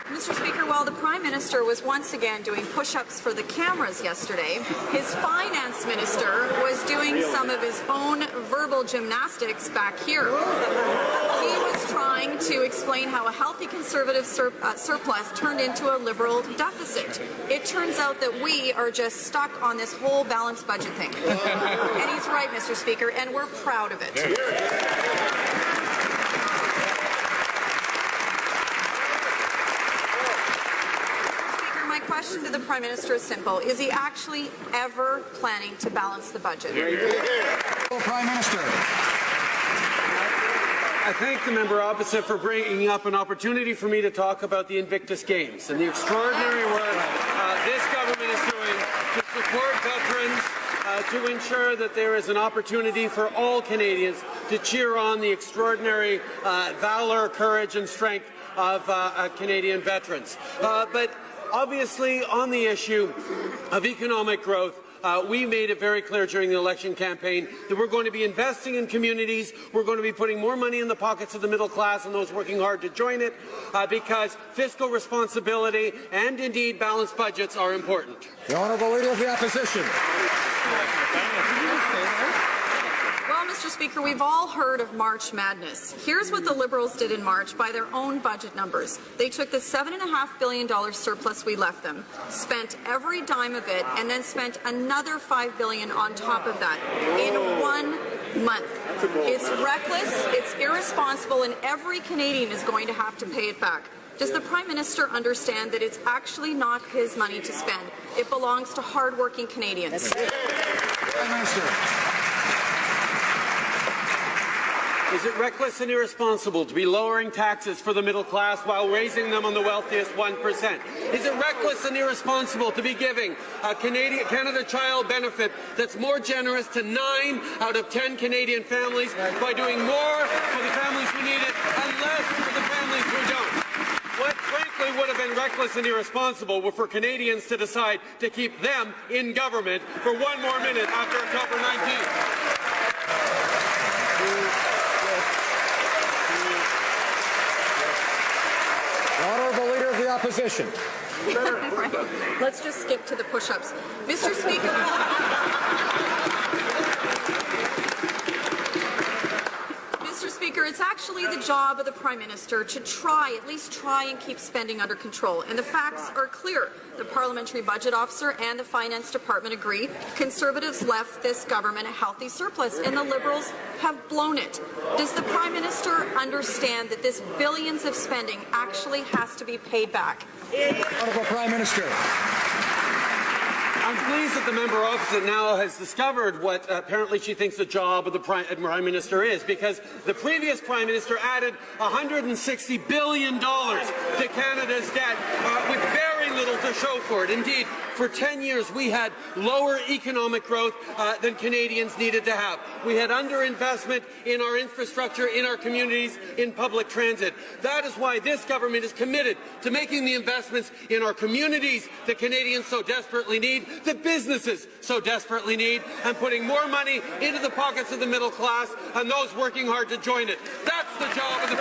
Mr. Speaker, while the Prime Minister was once again doing push-ups for the cameras yesterday, his Finance Minister was doing some of his own verbal gymnastics back here. He was trying to explain how a healthy Conservative surplus turned into a Liberal deficit. It turns out that we are just stuck on this whole balanced budget thing. And he's right, Mr. Speaker, and we're proud of it. My question to the Prime Minister is simple. Is he actually ever planning to balance the budget? Prime Minister. I thank the member opposite for bringing up an opportunity for me to talk about the Invictus Games and the extraordinary work this government is doing to support veterans, to ensure that there is an opportunity for all Canadians to cheer on the extraordinary valor, courage and strength of Canadian veterans. But obviously, on the issue of economic growth, we made it very clear during the election campaign that we're going to be investing in communities, we're going to be putting more money in the pockets of the middle class and those working hard to join it, because fiscal responsibility and indeed balanced budgets are important. The Honourable Leader of the Opposition. Well, Mr. Speaker, we've all heard of March Madness. Here's what the Liberals did in March by their own budget numbers. They took the $7.5 billion surplus we left them, spent every dime of it, and then spent another $5 billion on top of that in 1 month. It's reckless, it's irresponsible, and every Canadian is going to have to pay it back. Does the Prime Minister understand that it's actually not his money to spend? It belongs to hard-working Canadians. Prime Minister. Is it reckless and irresponsible to be lowering taxes for the middle class while raising them on the wealthiest 1%? Is it reckless and irresponsible to be giving a Canada Child benefit that's more generous to 9 out of 10 Canadian families by doing more for the families who need it and less for the families who don't? What frankly would have been reckless and irresponsible were for Canadians to decide to keep them in government for 1 more minute after October 19th. Honourable Leader of the Opposition. Right. Let's just skip to the push-ups. Mr. Speaker, Mr. Speaker, it's actually the job of the Prime Minister to at least try and keep spending under control. And the facts are clear. The Parliamentary Budget Officer and the Finance Department agree. Conservatives left this government a healthy surplus, and the Liberals have blown it. Does the Prime Minister understand that this billions of spending actually has to be paid back? Honourable Prime Minister. I'm pleased that the member opposite now has discovered what apparently she thinks the job of the Prime Minister is, because the previous Prime Minister added $160 billion to Canada's debt with very little to show for it. Indeed, for 10 years we had lower economic growth than Canadians needed to have. We had underinvestment in our infrastructure, in our communities, in public transit. That is why this government is committed to making the investments in our communities that Canadians so desperately need, that businesses so desperately need, and putting more money into the pockets of the middle class and those working hard to join it. That's the job of the